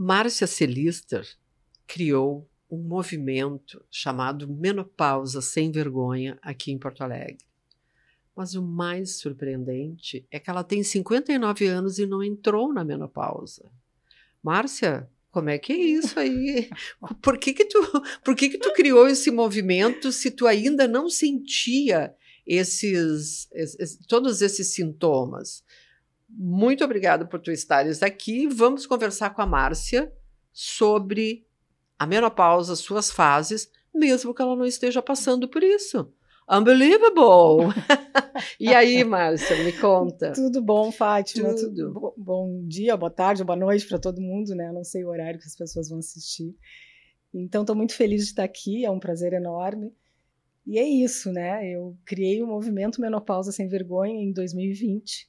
Márcia Celister criou um movimento chamado Menopausa Sem Vergonha aqui em Porto Alegre. Mas o mais surpreendente é que ela tem 59 anos e não entrou na menopausa. Márcia, como é que é isso aí? Por que que tu criou esse movimento se tu ainda não sentia todos esses sintomas? Muito obrigada por tu estares aqui. Vamos conversar com a Márcia sobre a menopausa, suas fases, mesmo que ela não esteja passando por isso. Unbelievable! E aí, Márcia, me conta. Tudo bom, Fátima? Tudo. Bom dia, boa tarde, boa noite para todo mundo, né? Eu não sei o horário que as pessoas vão assistir. Então, estou muito feliz de estar aqui, é um prazer enorme. E é isso, né? Eu criei o movimento Menopausa Sem Vergonha em 2020.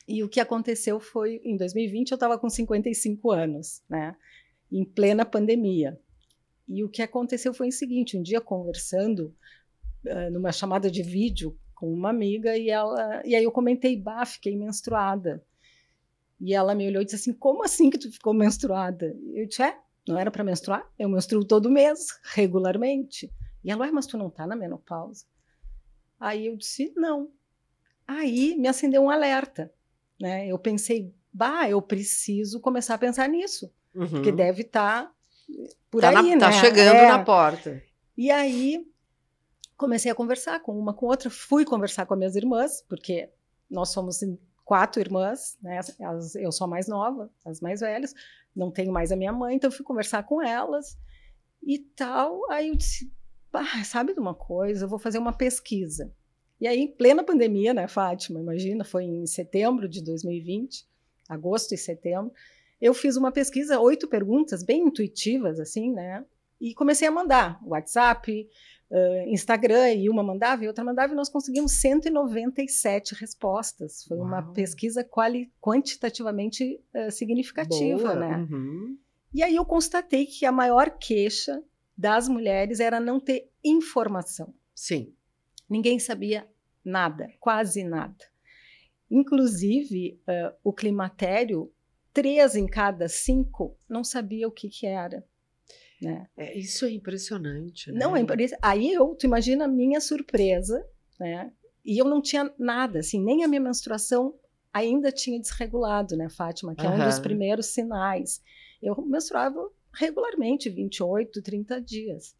E o que aconteceu foi, em 2020, eu estava com 55 anos, né? Em plena pandemia. E o que aconteceu foi o seguinte, um dia conversando, numa chamada de vídeo com uma amiga, e aí eu comentei, fiquei menstruada. E ela me olhou e disse assim, como assim que tu ficou menstruada? Eu disse, não era para menstruar? Eu menstruo todo mês, regularmente. E ela, mas tu não tá na menopausa? Aí eu disse, não. Aí me acendeu um alerta, né? Eu pensei, eu preciso começar a pensar nisso, porque deve estar por aí, né? Tá chegando na porta. E aí comecei a conversar com uma, com outra, fui conversar com as minhas irmãs, porque nós somos 4 irmãs, né? Eu sou a mais nova, as mais velhas, não tenho mais a minha mãe, então fui conversar com elas e tal. Aí eu disse, sabe de uma coisa, eu vou fazer uma pesquisa. E aí, em plena pandemia, né, Fátima, imagina, foi em setembro de 2020, agosto e setembro, eu fiz uma pesquisa, 8 perguntas, bem intuitivas, assim, né, e comecei a mandar WhatsApp, Instagram, e uma mandava e outra mandava, e nós conseguimos 197 respostas. Foi uma pesquisa quantitativamente significativa, Boa. né? E aí eu constatei que a maior queixa das mulheres era não ter informação. Sim. Ninguém sabia nada, quase nada. Inclusive, o climatério, 3 em cada 5 não sabia o que era. Né? Isso é impressionante, né? Não é impressionante. Aí tu imagina a minha surpresa, né? E eu não tinha nada, assim, nem a minha menstruação ainda tinha desregulado, né, Fátima? Que é um dos primeiros sinais. Eu menstruava regularmente, 28, 30 dias,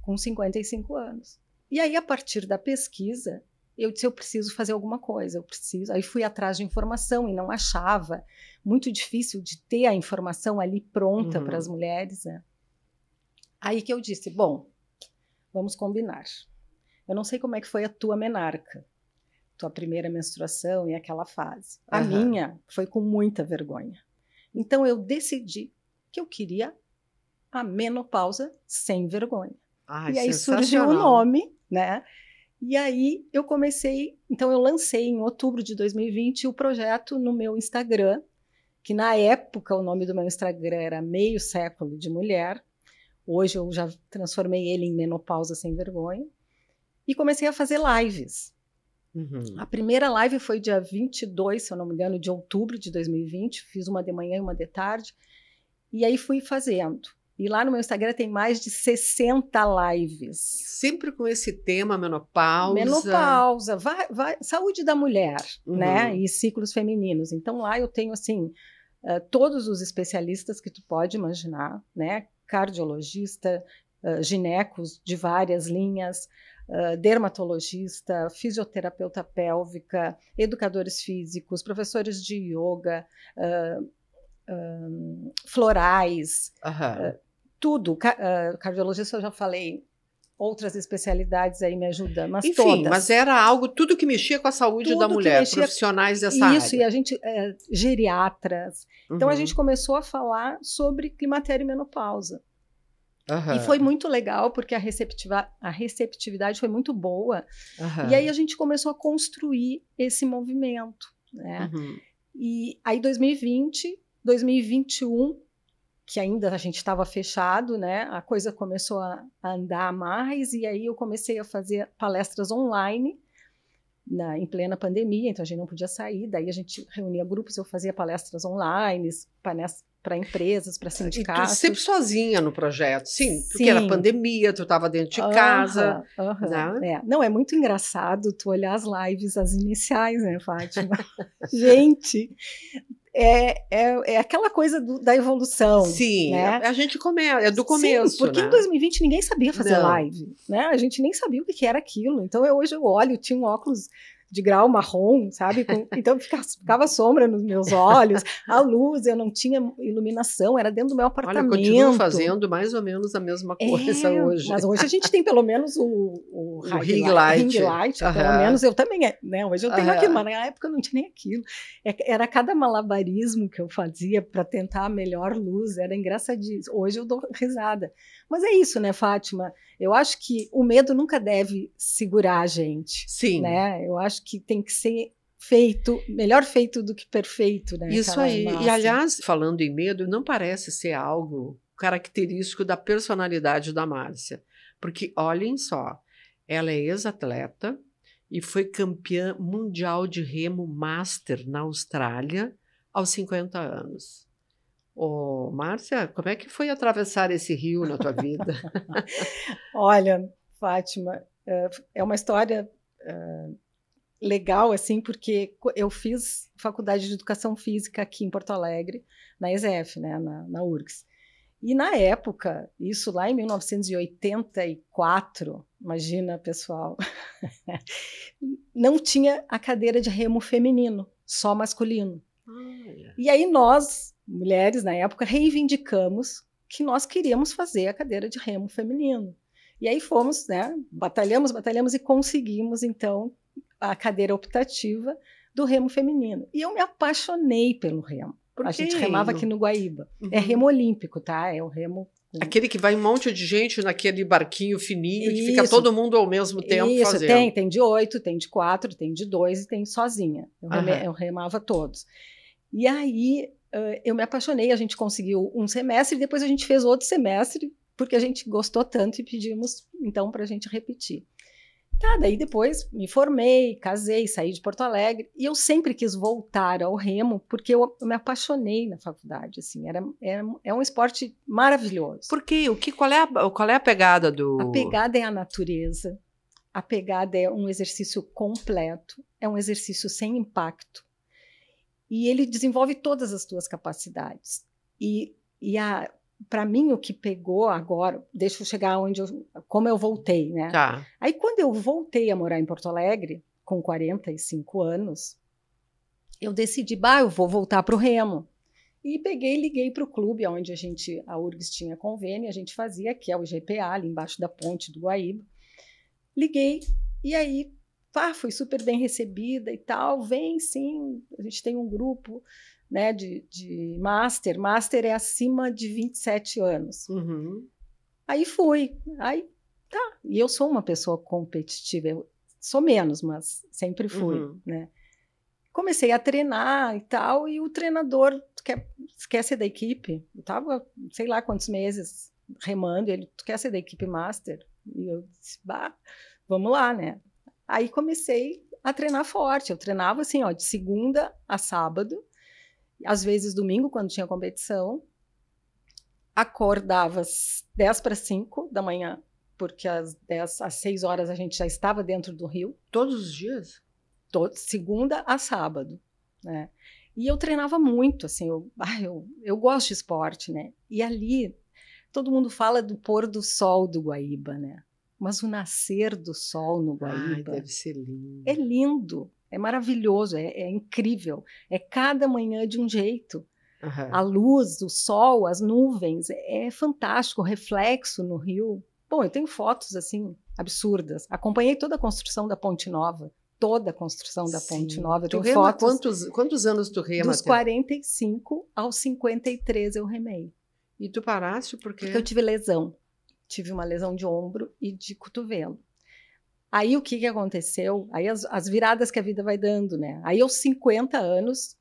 com 55 anos. E aí, a partir da pesquisa, eu disse, eu preciso fazer alguma coisa, Aí fui atrás de informação e não achava. Muito difícil de ter a informação ali pronta para as mulheres, né? Aí que eu disse, bom, vamos combinar. Eu não sei como é que foi a tua menarca, tua primeira menstruação e aquela fase. A minha foi com muita vergonha. Então, eu decidi que eu queria a menopausa sem vergonha. E aí surgiu o nome, né? E aí eu comecei, então eu lancei em outubro de 2020 o projeto no meu Instagram, que na época o nome do meu Instagram era Meio Século de Mulher. Hoje eu já transformei ele em Menopausa Sem Vergonha. E comecei a fazer lives. A primeira live foi dia 22, se eu não me engano, de outubro de 2020. Fiz uma de manhã e uma de tarde. E aí fui fazendo. E lá no meu Instagram tem mais de 60 lives. Sempre com esse tema, menopausa. Menopausa, saúde da mulher, né? E ciclos femininos. Então lá eu tenho, assim, todos os especialistas que tu pode imaginar, né? Cardiologista, ginecos de várias linhas, dermatologista, fisioterapeuta pélvica, educadores físicos, professores de yoga, florais, tudo. Cardiologista eu já falei, outras especialidades aí me ajudam, mas enfim, todas. Mas era algo, tudo que mexia com a saúde da mulher, profissionais dessa área. Isso, e a gente, geriatras. Então a gente começou a falar sobre climatério e menopausa. E foi muito legal, porque a receptividade foi muito boa. E aí a gente começou a construir esse movimento, né? E aí 2020, 2021, que ainda a gente estava fechado, né? A coisa começou a andar mais, e aí eu comecei a fazer palestras online em plena pandemia, então a gente não podia sair, daí a gente reunia grupos, eu fazia palestras online, para empresas, para sindicatos. E tu sempre sozinha no projeto, sim, porque era pandemia, tu estava dentro de casa. Né? Não, é muito engraçado tu olhar as lives, as iniciais, né, Fátima? Gente, é aquela coisa da evolução. Sim, né? a gente é do começo. Sim, porque né? em 2020 ninguém sabia fazer live, né? A gente nem sabia o que era aquilo. Então hoje eu olho, tinha um óculos de grau marrom, sabe? Então ficava sombra nos meus olhos, a luz, eu não tinha iluminação, era dentro do meu apartamento. Olha, eu continuo fazendo mais ou menos a mesma coisa hoje. Mas hoje a gente tem pelo menos o ring light, pelo menos eu também, né? Hoje eu tenho aquilo, mas na época eu não tinha nem aquilo. Era cada malabarismo que eu fazia para tentar a melhor luz, era engraçadíssimo. Hoje eu dou risada. Mas é isso, né, Fátima? Eu acho que o medo nunca deve segurar a gente. Sim. Né? Eu acho que tem que ser melhor feito do que perfeito. Né? Isso aí. E, aliás, falando em medo, não parece ser algo característico da personalidade da Márcia. Porque, olhem só, ela é ex-atleta e foi campeã mundial de remo master na Austrália aos 50 anos. Ô, Márcia, como é que foi atravessar esse rio na tua vida? Olha, Fátima, é uma história legal, assim, porque eu fiz faculdade de Educação Física aqui em Porto Alegre, na ESEF, né, na URGS. E na época, isso lá em 1984, imagina, pessoal, não tinha a cadeira de remo feminino, só masculino. E aí nós, mulheres, na época, reivindicamos que nós queríamos fazer a cadeira de remo feminino. E aí fomos, né, batalhamos e conseguimos, então, a cadeira optativa do remo feminino. E eu me apaixonei pelo remo. A gente remava aqui no Guaíba. É remo olímpico, tá? É o remo... Aquele que vai um monte de gente naquele barquinho fininho, que fica todo mundo ao mesmo tempo fazendo. Isso, tem de 8, tem de 4, tem de 2 e tem sozinha. Eu remava todos. E aí eu me apaixonei, a gente conseguiu um semestre e depois a gente fez outro semestre, porque a gente gostou tanto e pedimos, então, para a gente repetir. Tá, daí depois me formei, casei, saí de Porto Alegre, e eu sempre quis voltar ao remo, porque eu me apaixonei na faculdade, assim, é um esporte maravilhoso. Por quê? Qual é a pegada do... A pegada é a natureza, a pegada é um exercício completo, é um exercício sem impacto, e ele desenvolve todas as tuas capacidades. Para mim, o que pegou agora, deixa eu chegar como eu voltei, né? Tá. Aí, quando eu voltei a morar em Porto Alegre, com 45 anos, eu decidi, eu vou voltar para o remo. E liguei para o clube, onde a URGS tinha convênio, a gente fazia, que é o GPA, ali embaixo da ponte do Guaíba. Liguei, e aí, fui super bem recebida e tal, vem sim, a gente tem um grupo... né, de master. Master é acima de 27 anos. Aí fui. E eu sou uma pessoa competitiva. Eu sou menos, mas sempre fui. Né? Comecei a treinar e tal, e o treinador quer ser da equipe? Eu estava, sei lá quantos meses remando, tu quer ser da equipe master? E eu disse, vamos lá, né? Aí comecei a treinar forte. Eu treinava assim, de segunda a sábado, às vezes domingo, quando tinha competição, acordava às 10:45 da manhã, porque às 6 horas a gente já estava dentro do rio. Todos os dias? Segunda a sábado, né? E eu treinava muito, assim, eu gosto de esporte, né? E ali, todo mundo fala do pôr do sol do Guaíba, né? Mas o nascer do sol no Guaíba... deve ser lindo. É lindo. É maravilhoso, é incrível. É cada manhã de um jeito. A luz, o sol, as nuvens, é fantástico, o reflexo no rio. Bom, eu tenho fotos assim absurdas. Acompanhei toda a construção da Ponte Nova. Toda a construção da Ponte Nova. Tu rema fotos... quantos anos tu rema? Dos 45 aos 53 eu remei. E tu paraste por quê? Porque eu tive lesão. Tive uma lesão de ombro e de cotovelo. Aí o que aconteceu? Aí as viradas que a vida vai dando, né? Aí aos 50 anos,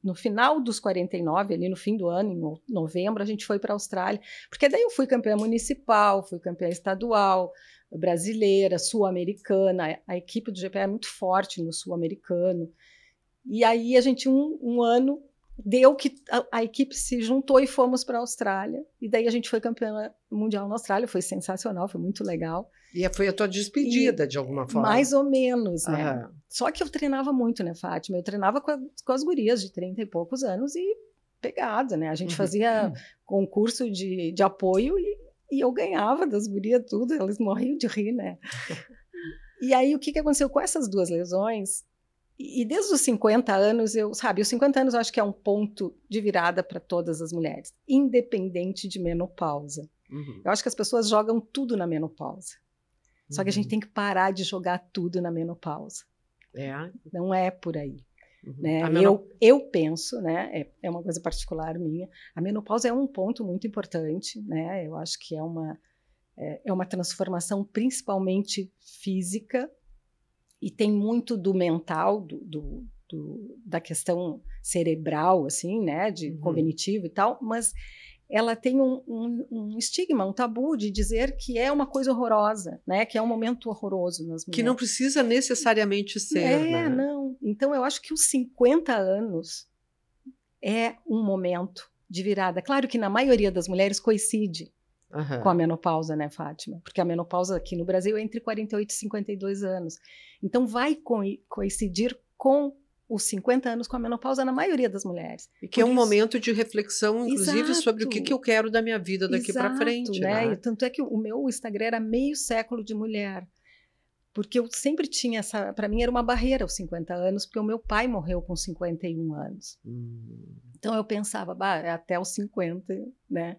no final dos 49, ali no fim do ano, em novembro, a gente foi para a Austrália, porque daí eu fui campeã municipal, fui campeã estadual, brasileira, sul-americana, a equipe do GPA é muito forte no sul-americano, e aí a gente um ano deu que a equipe se juntou e fomos para a Austrália. E daí a gente foi campeã mundial na Austrália, foi sensacional, foi muito legal. E foi a tua despedida, de alguma forma. Mais ou menos, né? Só que eu treinava muito, né, Fátima? Eu treinava com as gurias de 30 e poucos anos e pegada, né? A gente fazia concurso de apoio e eu ganhava das gurias tudo, elas morriam de rir, né? E aí, o que aconteceu com essas duas lesões? E desde os 50 anos, os 50 anos eu acho que é um ponto de virada para todas as mulheres, independente de menopausa. Eu acho que as pessoas jogam tudo na menopausa. Só que a gente tem que parar de jogar tudo na menopausa. Não é por aí. Né? Eu penso, né? É uma coisa particular minha, a menopausa é um ponto muito importante, né? Eu acho que é uma transformação principalmente física e tem muito do mental, da questão cerebral, assim, né? De cognitivo e tal, mas ela tem um estigma, um tabu de dizer que é uma coisa horrorosa, né? Que é um momento horroroso nas mulheres. Que não precisa necessariamente ser, né? Não. Então, eu acho que os 50 anos é um momento de virada. Claro que na maioria das mulheres coincide com a menopausa, né, Fátima? Porque a menopausa aqui no Brasil é entre 48 e 52 anos. Então, vai coincidir com os 50 anos com a menopausa na maioria das mulheres. E que é um momento de reflexão, inclusive, sobre o que eu quero da minha vida daqui para frente. Né? E tanto é que o meu Instagram era meio século de mulher. Porque eu sempre tinha essa... Para mim era uma barreira aos 50 anos, porque o meu pai morreu com 51 anos. Então eu pensava, é até os 50, né?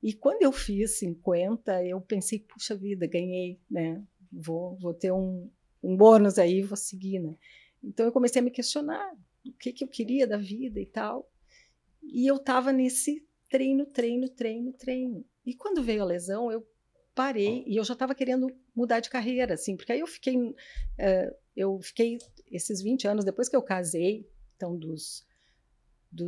E quando eu fiz 50, eu pensei, puxa vida, ganhei, né? Vou ter um bônus aí, vou seguir, né? Então eu comecei a me questionar o que eu queria da vida e tal. E eu estava nesse treino. E quando veio a lesão, eu parei e eu já estava querendo mudar de carreira, assim, porque aí eu fiquei esses 20 anos, depois que eu casei, então dos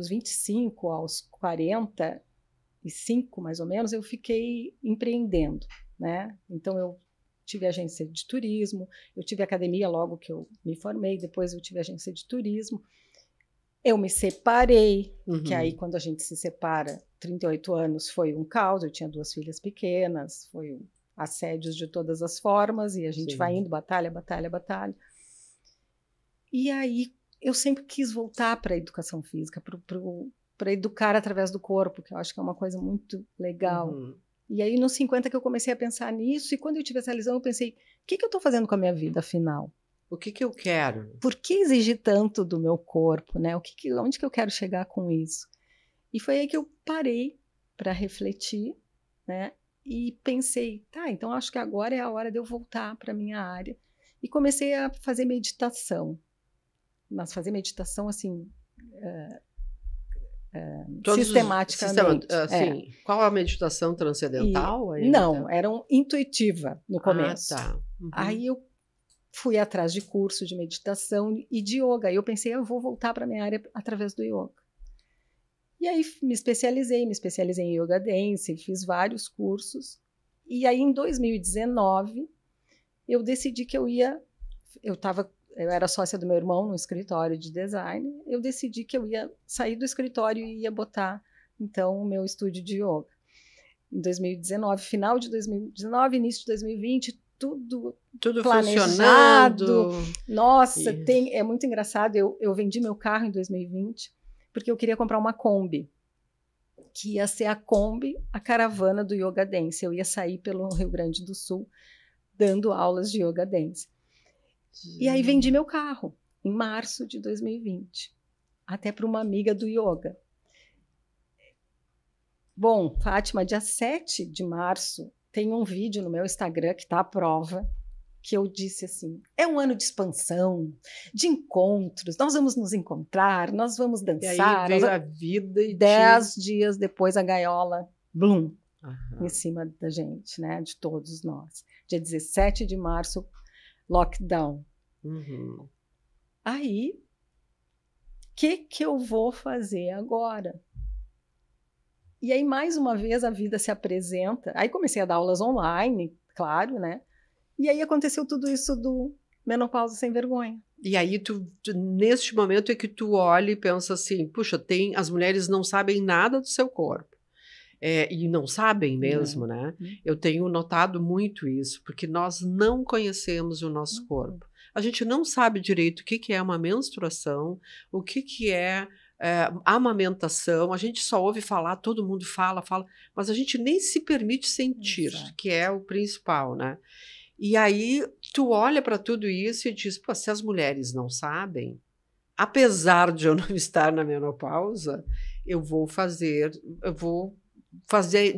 25 aos 45, mais ou menos, eu fiquei empreendendo, né? Então eu tive agência de turismo, eu tive academia logo que eu me formei, depois eu tive agência de turismo. Eu me separei, que aí quando a gente se separa, 38 anos foi um caos, eu tinha 2 filhas pequenas, foi assédios de todas as formas, e a gente vai indo, batalha. E aí eu sempre quis voltar para a educação física, para educar através do corpo, que eu acho que é uma coisa muito legal. E aí nos 50 que eu comecei a pensar nisso, e quando eu tive essa lesão eu pensei, o que eu estou fazendo com a minha vida, afinal? O que eu quero? Por que exigir tanto do meu corpo, né? Onde que eu quero chegar com isso? E foi aí que eu parei para refletir, né? E pensei, então acho que agora é a hora de eu voltar para a minha área. E comecei a fazer meditação. Mas fazer meditação, assim, sistematicamente. Qual a meditação transcendental? Não, era intuitiva no começo. Uhum. Aí eu fui atrás de curso de meditação e de yoga. E eu pensei, eu vou voltar para a minha área através do yoga. E aí me especializei em yoga dance, fiz vários cursos. E aí em 2019, eu decidi que eu era sócia do meu irmão no escritório de design, eu decidi que eu ia sair do escritório e ia botar, então, o meu estúdio de yoga. Em 2019, final de 2019, início de 2020, tudo planejado. Nossa, é muito engraçado. Eu vendi meu carro em 2020 porque eu queria comprar uma Kombi, que ia ser a caravana do Yoga Dance. Eu ia sair pelo Rio Grande do Sul dando aulas de Yoga Dance. E aí vendi meu carro em março de 2020, até para uma amiga do yoga. Bom, Fátima, dia 7 de março, tem um vídeo no meu Instagram que está à prova, que eu disse assim, é um ano de expansão, de encontros, nós vamos nos encontrar, nós vamos dançar. E aí veio a vida e 10 dias depois a gaiola, blum, em cima da gente, né, de todos nós. Dia 17 de março, lockdown. Aí, o que eu vou fazer agora? E aí, mais uma vez, a vida se apresenta. Aí comecei a dar aulas online, claro, né? E aí aconteceu tudo isso do Menopausa Sem Vergonha. E aí, neste momento é que tu olha e pensa assim, puxa, as mulheres não sabem nada do seu corpo. E não sabem mesmo, né? Eu tenho notado muito isso, porque nós não conhecemos o nosso corpo. A gente não sabe direito o que é uma menstruação, o que é amamentação. A gente só ouve falar, todo mundo fala, mas a gente nem se permite sentir, que é o principal, né? E aí tu olha para tudo isso e diz, pô, se as mulheres não sabem, apesar de eu não estar na menopausa, eu vou fazer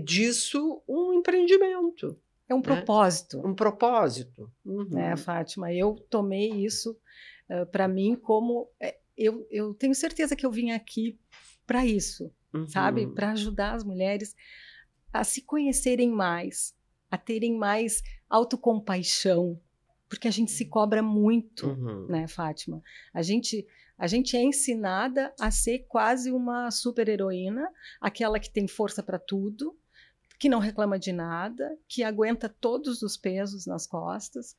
disso um empreendimento. É um propósito. Um propósito. Né, Fátima? Eu tomei isso para mim como... eu tenho certeza que eu vim aqui para isso, sabe? Para ajudar as mulheres a se conhecerem mais, a terem mais autocompaixão, porque a gente se cobra muito, né, Fátima? A gente é ensinada a ser quase uma super-heroína, aquela que tem força para tudo, que não reclama de nada, que aguenta todos os pesos nas costas,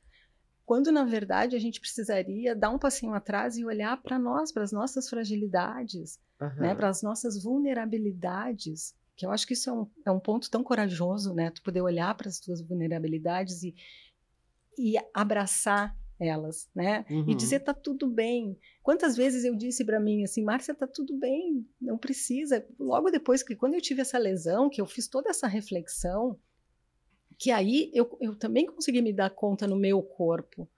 quando, na verdade, a gente precisaria dar um passinho atrás e olhar para nós, para as nossas fragilidades, né, para as nossas vulnerabilidades, que eu acho que isso é um ponto tão corajoso, né, tu poder olhar para as tuas vulnerabilidades e abraçar elas, né? E dizer, tá tudo bem. Quantas vezes eu disse para mim assim, Márcia, tá tudo bem, não precisa. Logo depois que, quando eu tive essa lesão, que eu fiz toda essa reflexão, que aí eu também consegui me dar conta no meu corpo,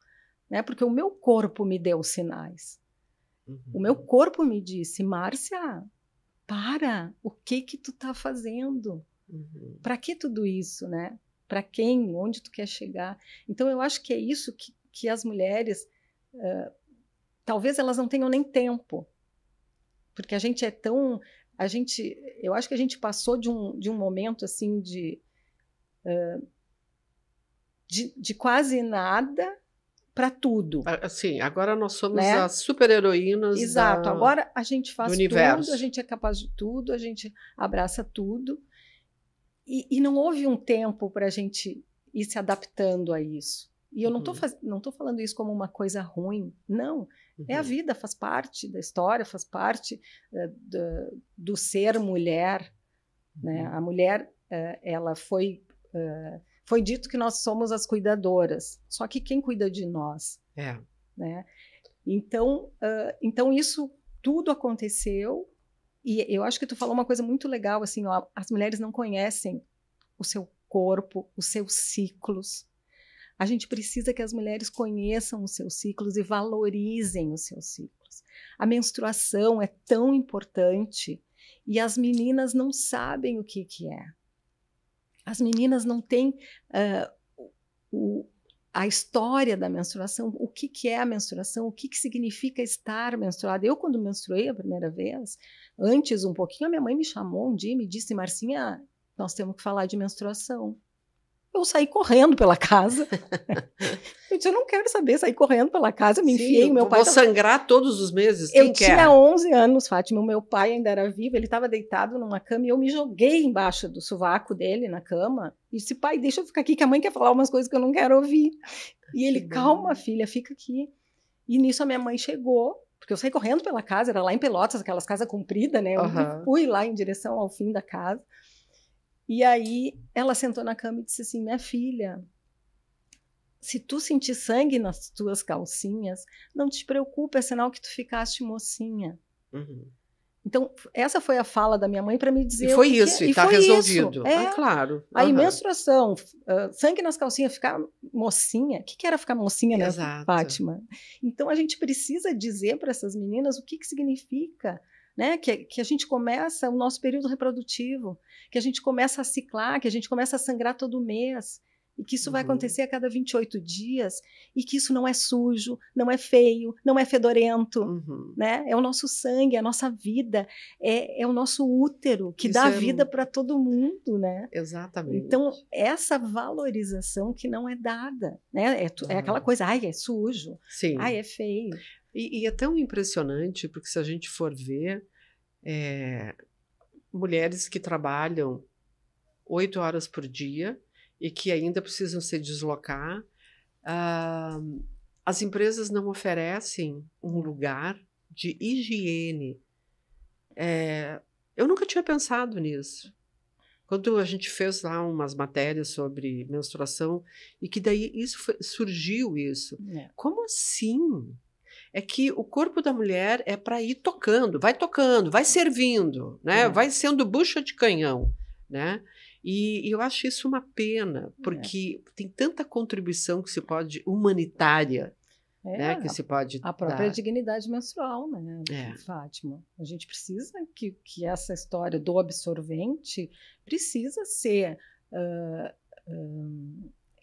né? Porque o meu corpo me deu sinais. O meu corpo me disse, Márcia, para, o que tu tá fazendo? Para que tudo isso, né? Para quem? Onde tu quer chegar? Então, eu acho que é isso que as mulheres, talvez elas não tenham nem tempo, porque a gente é tão... eu acho que a gente passou de um momento assim de quase nada para tudo. Assim, agora nós somos, né, as super-heroínas. Exato, agora a gente faz do universo. tudo, a gente é capaz de tudo, a gente abraça tudo. E não houve um tempo para a gente ir se adaptando a isso. E eu não tô falando isso como uma coisa ruim, não. É a vida, faz parte da história, faz parte do ser mulher. Né? A mulher, ela foi dito que nós somos as cuidadoras, só que quem cuida de nós? Né? Então isso tudo aconteceu. E eu acho que tu falou uma coisa muito legal, assim, ó, as mulheres não conhecem o seu corpo, os seus ciclos. A gente precisa que as mulheres conheçam os seus ciclos e valorizem os seus ciclos. A menstruação é tão importante e as meninas não sabem o que é. As meninas não têm a história da menstruação, o que é a menstruação, o que significa estar menstruada. Eu, quando menstruei a primeira vez, antes um pouquinho, a minha mãe me chamou um dia e me disse, Marcinha, nós temos que falar de menstruação. Eu saí correndo pela casa. Eu disse, eu não quero saber, sair correndo pela casa, me enfiei. Meu pai sangrar todos os meses, eu tinha 11 anos, Fátima, o meu pai ainda era vivo, ele estava deitado numa cama e eu me joguei embaixo do sovaco dele na cama e disse, pai, deixa eu ficar aqui que a mãe quer falar umas coisas que eu não quero ouvir. E ele, calma, filha, fica aqui. E nisso a minha mãe chegou, porque eu saí correndo pela casa, era lá em Pelotas, aquelas casas compridas, né? Eu fui lá em direção ao fim da casa. E aí ela sentou na cama e disse assim, minha filha, se tu sentir sangue nas tuas calcinhas, não te preocupe, é sinal que tu ficaste mocinha. Então, essa foi a fala da minha mãe para me dizer... E foi isso, e está resolvido. Claro. Aí, menstruação, sangue nas calcinhas, ficar mocinha. O que era ficar mocinha, né, Fátima? Então, a gente precisa dizer para essas meninas o que significa, né? Que a gente começa o nosso período reprodutivo, que a gente começa a ciclar, que a gente começa a sangrar todo mês, e que isso vai acontecer a cada 28 dias, e que isso não é sujo, não é feio, não é fedorento, né? É o nosso sangue, é a nossa vida, é o nosso útero, que dá vida para todo mundo, né? Exatamente. Então, essa valorização que não é dada, né? É aquela coisa, ai, é sujo, sim, ai, é feio. E é tão impressionante, porque se a gente for ver, mulheres que trabalham 8 horas por dia, e que ainda precisam se deslocar, as empresas não oferecem um lugar de higiene. Eu nunca tinha pensado nisso. Quando a gente fez lá umas matérias sobre menstruação, e que daí surgiu isso. Como assim? É que o corpo da mulher é para ir tocando, vai servindo, né? Vai sendo bucha de canhão, né? E eu acho isso uma pena, porque tem tanta contribuição que se pode, humanitária, né? Que se pode a própria dar. dignidade menstrual, né, Fátima? A gente precisa que essa história do absorvente precisa ser...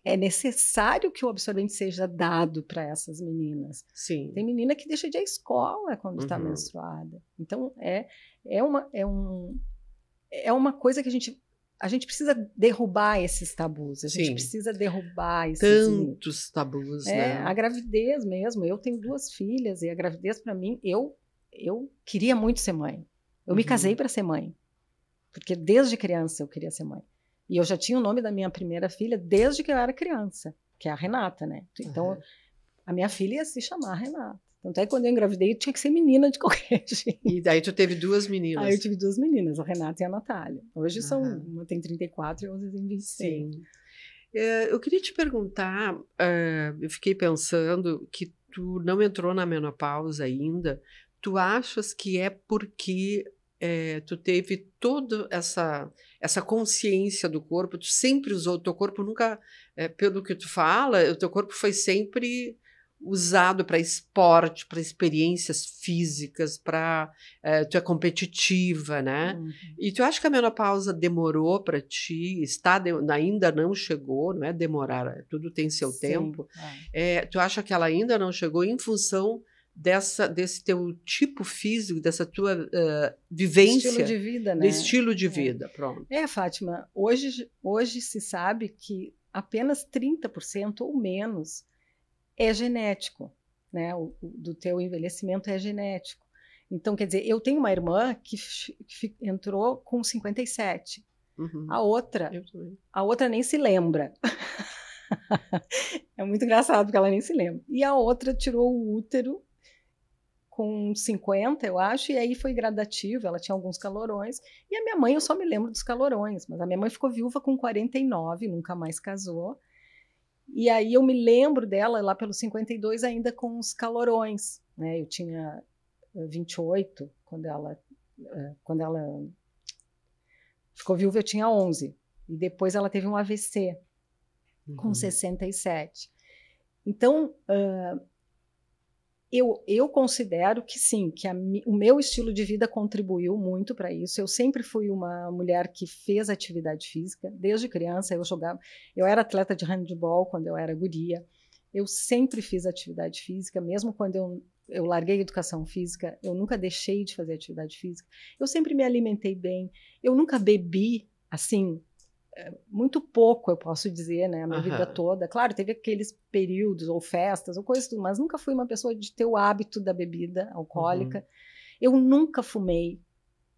é necessário que o absorvente seja dado para essas meninas. Sim. Tem menina que deixa de ir à escola quando está menstruada. Então, é uma coisa que a gente precisa derrubar esses tabus. A gente precisa derrubar esses... Tantos tabus, né? A gravidez mesmo. Eu tenho 2 filhas e a gravidez, para mim, eu queria muito ser mãe. Eu me casei para ser mãe. Porque desde criança eu queria ser mãe. E eu já tinha o nome da minha primeira filha desde que eu era criança, que é a Renata, né? Então, a minha filha ia se chamar Renata. Tanto é que quando eu engravidei, tinha que ser menina de qualquer jeito. E daí tu teve 2 meninas. Aí eu tive 2 meninas, a Renata e a Natália. Hoje uma tem 34 e a outra tem 26. Sim. Eu queria te perguntar, eu fiquei pensando que tu não entrou na menopausa ainda. Tu achas que é porque tu teve toda essa consciência do corpo, tu sempre usou o teu corpo, nunca, pelo que tu fala, o teu corpo foi sempre usado para esporte, para experiências físicas, tu é competitiva, né? E tu acha que a menopausa demorou para ti? Ainda não chegou, não é demorar, tudo tem seu tempo. Tu acha que ela ainda não chegou em função desse teu tipo físico, dessa tua vivência? Estilo de vida, né? Do estilo de vida, pronto. Fátima, hoje se sabe que apenas 30% ou menos é genético, né? Do teu envelhecimento é genético. Então, quer dizer, eu tenho uma irmã que entrou com 57. A outra nem se lembra. É muito engraçado, porque ela nem se lembra. E a outra tirou o útero com 50, eu acho, e aí foi gradativo, ela tinha alguns calorões. E a minha mãe, eu só me lembro dos calorões, mas a minha mãe ficou viúva com 49, nunca mais casou. E aí eu me lembro dela lá pelos 52 ainda com os calorões, né? Eu tinha 28 quando ela ficou viúva, eu tinha 11. E depois ela teve um AVC com 67. Então, eu considero que sim, que o meu estilo de vida contribuiu muito para isso. Eu sempre fui uma mulher que fez atividade física. Desde criança eu era atleta de handebol quando eu era guria. Eu sempre fiz atividade física, mesmo quando eu larguei a educação física, eu nunca deixei de fazer atividade física. Eu sempre me alimentei bem. Eu nunca bebi, assim, muito pouco, eu posso dizer, né, a minha vida toda. Claro, teve aqueles períodos ou festas ou coisas, mas nunca fui uma pessoa de ter o hábito da bebida alcoólica. Eu nunca fumei.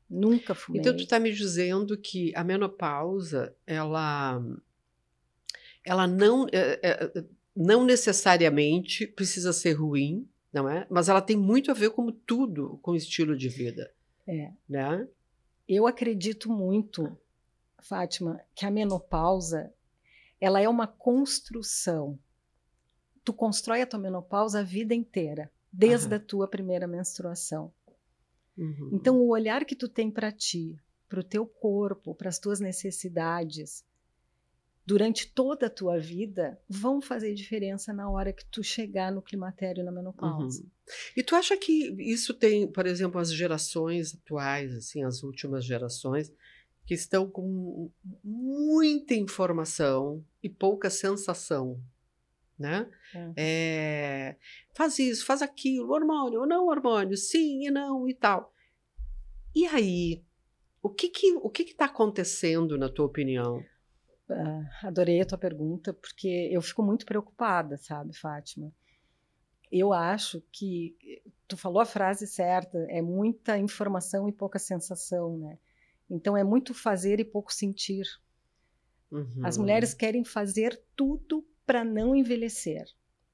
Então, tu está me dizendo que a menopausa, ela não necessariamente precisa ser ruim, não é? Mas ela tem muito a ver com tudo, com o estilo de vida. Né? Eu acredito muito, Fátima, que a menopausa, ela é uma construção. Tu constrói a tua menopausa a vida inteira, desde a tua primeira menstruação. Então, o olhar que tu tem para ti, para o teu corpo, para as tuas necessidades, durante toda a tua vida, vão fazer diferença na hora que tu chegar no climatério, na menopausa. E tu acha que isso tem, por exemplo, as gerações atuais, assim, as últimas gerações, que estão com muita informação e pouca sensação, né? Faz isso, faz aquilo, hormônio ou não hormônio, sim e não e tal. E aí, o que está acontecendo, na tua opinião? Adorei a tua pergunta, porque eu fico muito preocupada, sabe, Fátima? Eu acho que tu falou a frase certa, é muita informação e pouca sensação, né? Então, é muito fazer e pouco sentir. As mulheres querem fazer tudo para não envelhecer.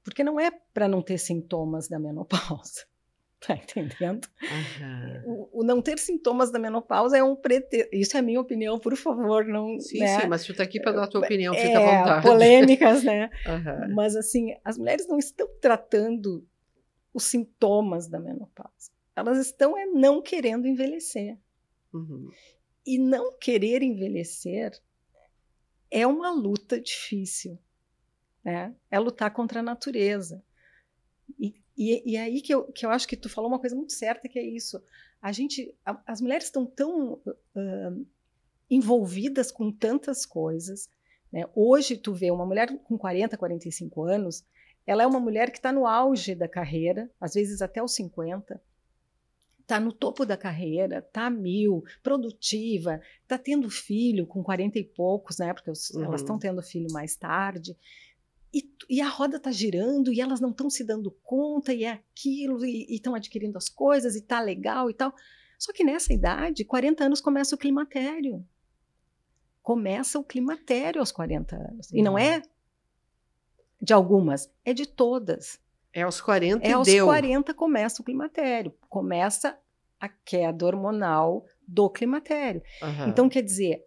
Porque não é para não ter sintomas da menopausa. Tá entendendo? O não ter sintomas da menopausa é um pretexto. Isso é a minha opinião, por favor, não. Sim, né? sim, mas tu tá aqui para dar a tua opinião, fica à vontade. Polêmicas, né? Mas assim, as mulheres não estão tratando os sintomas da menopausa. Elas estão não querendo envelhecer. E não querer envelhecer é uma luta difícil, né? É lutar contra a natureza. E aí que eu acho que tu falou uma coisa muito certa, que é isso. As mulheres estão tão envolvidas com tantas coisas, né? Hoje tu vê uma mulher com 40, 45 anos, ela é uma mulher que está no auge da carreira, às vezes até os 50, está no topo da carreira, está a 1000, produtiva, está tendo filho com 40 e poucos, né? Porque elas estão tendo filho mais tarde. E a roda está girando e elas não estão se dando conta, e é aquilo, e estão adquirindo as coisas, e está legal e tal. Só que nessa idade, 40 anos, começa o climatério. Começa o climatério aos 40 anos. E não é de algumas, é de todas. É aos 40 e deu. 40 começa o climatério. Começa a queda hormonal do climatério. Então, quer dizer,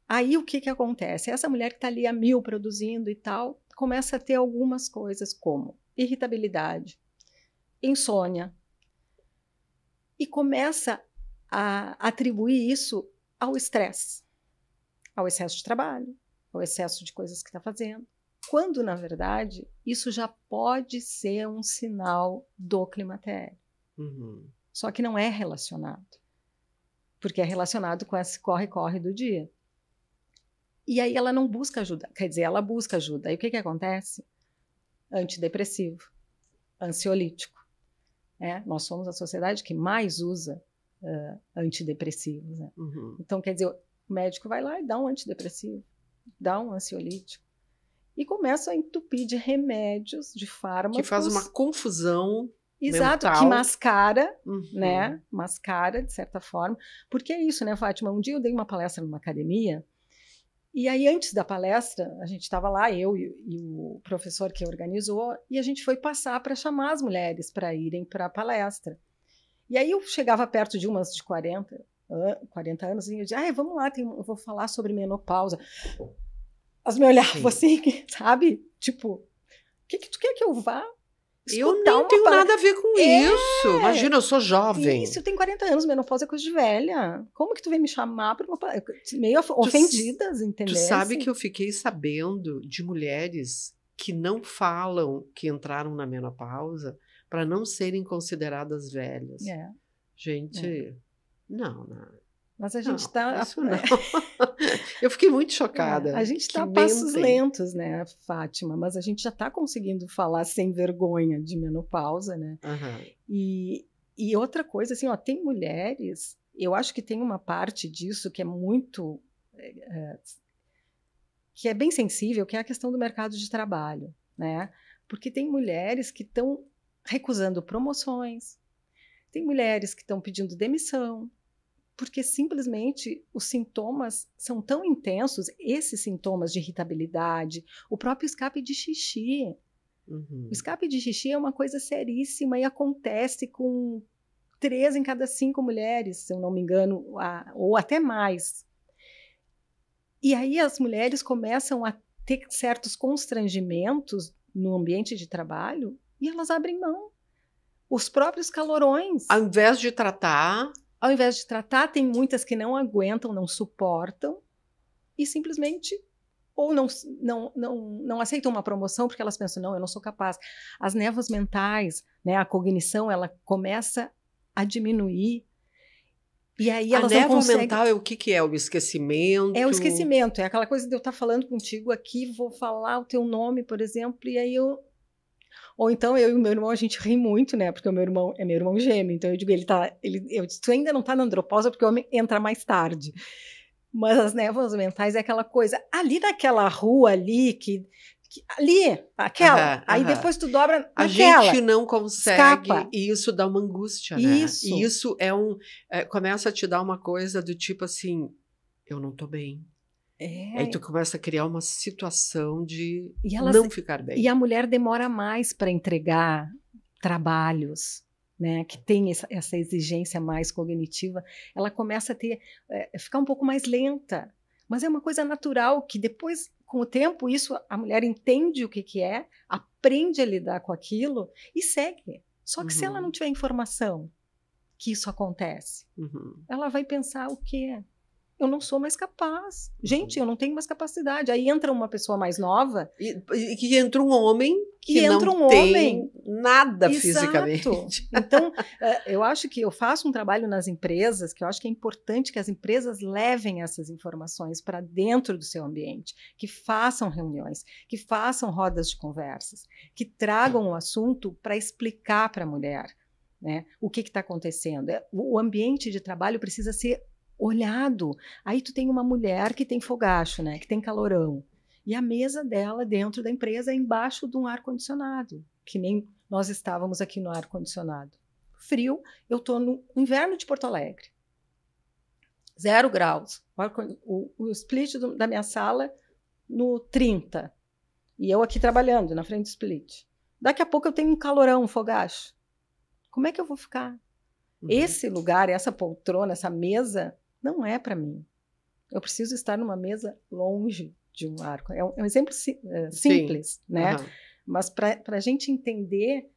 aí o que acontece? Essa mulher que está ali a 1000 produzindo e tal, começa a ter algumas coisas como irritabilidade, insônia, e começa a atribuir isso ao estresse, ao excesso de trabalho, ao excesso de coisas que está fazendo, quando, na verdade, isso já pode ser um sinal do climatério. Só que não é relacionado, porque é relacionado com esse corre-corre do dia. E aí ela não busca ajuda, quer dizer, ela busca ajuda. Aí o que acontece? Antidepressivo, ansiolítico. Nós somos a sociedade que mais usa antidepressivos. Né? Então, quer dizer, o médico vai lá e dá um antidepressivo, dá um ansiolítico, e começa a entupir de remédios, de fármacos. Que faz uma confusão. Exato, mental. Que mascara, né? Mascara, de certa forma. Porque é isso, né, Fátima? Um dia eu dei uma palestra numa academia. E aí, antes da palestra, a gente estava lá, eu e o professor que organizou, e a gente foi passar para chamar as mulheres para irem para a palestra. E aí eu chegava perto de umas de 40 anos, e eu dizia, vamos lá, eu vou falar sobre menopausa. Elas me olhavam assim, sabe? Tipo, o que tu quer que eu vá? Eu não tenho nada a ver com isso. Imagina, eu sou jovem. Isso, eu tenho 40 anos, menopausa é coisa de velha. Como que tu vem me chamar para uma... Meio ofendidas, entendeu? Tu sabe que eu fiquei sabendo de mulheres que não falam que entraram na menopausa para não serem consideradas velhas. Gente, não. Mas a gente está... Isso não. Eu fiquei muito chocada. A gente está a passos lentos, né, Fátima? Mas a gente já está conseguindo falar sem vergonha de menopausa, né? E outra coisa, assim, tem mulheres... Eu acho que tem uma parte disso que é muito... que é bem sensível, que é a questão do mercado de trabalho, né? Porque tem mulheres que estão recusando promoções, tem mulheres que estão pedindo demissão, porque simplesmente os sintomas são tão intensos, esses sintomas de irritabilidade, o próprio escape de xixi. O escape de xixi é uma coisa seríssima e acontece com 3 em cada 5 mulheres, se eu não me engano, ou até mais. E aí as mulheres começam a ter certos constrangimentos no ambiente de trabalho e elas abrem mão. Os próprios calorões. Ao invés de tratar, tem muitas que não aguentam, não suportam e simplesmente ou não aceitam uma promoção porque elas pensam, não, eu não sou capaz. As névoas mentais, né, a cognição, ela começa a diminuir. E aí elas a névoa mental é o que é? O esquecimento? É o esquecimento, é aquela coisa de eu estar falando contigo aqui, vou falar o teu nome, por exemplo, e aí eu... Ou então eu e o meu irmão, a gente ri muito, né? Porque o meu irmão é meu irmão gêmeo. Então eu digo, eu disse, tu ainda não tá na andropausa porque o homem entra mais tarde. Mas as névoas mentais é aquela coisa, ali naquela rua ali, ali, aquela. Aí depois tu dobra naquela. A gente não consegue, escapa. E isso dá uma angústia, né? Isso. E isso começa a te dar uma coisa do tipo assim, eu não tô bem. Aí tu começa a criar uma situação de elas, não ficar bem. E a mulher demora mais para entregar trabalhos, né, que tem essa exigência mais cognitiva. Ela começa a ficar um pouco mais lenta. Mas é uma coisa natural que depois, com o tempo, isso a mulher entende o que é, aprende a lidar com aquilo e segue. Só que se ela não tiver informação que isso acontece, ela vai pensar o quê? Eu não sou mais capaz. Gente, eu não tenho mais capacidade. Aí entra uma pessoa mais nova. E que entra um homem que não tem nada fisicamente. Então, eu acho que eu faço um trabalho nas empresas, que eu acho que é importante que as empresas levem essas informações para dentro do seu ambiente, que façam reuniões, que façam rodas de conversas, que tragam o assunto para explicar para a mulher, né, o que está acontecendo. O ambiente de trabalho precisa ser olhado. Aí tu tem uma mulher que tem fogacho, né, que tem calorão, e a mesa dela dentro da empresa é embaixo de um ar-condicionado, que nem nós estávamos aqui no ar-condicionado. Frio, eu estou no inverno de Porto Alegre, 0 graus, o split da minha sala no 30, e eu aqui trabalhando na frente do split. Daqui a pouco eu tenho um calorão, um fogacho. Como é que eu vou ficar? Esse lugar, essa poltrona, essa mesa, não é para mim. Eu preciso estar numa mesa longe de um arco. É um exemplo simples, né? Mas para a gente entender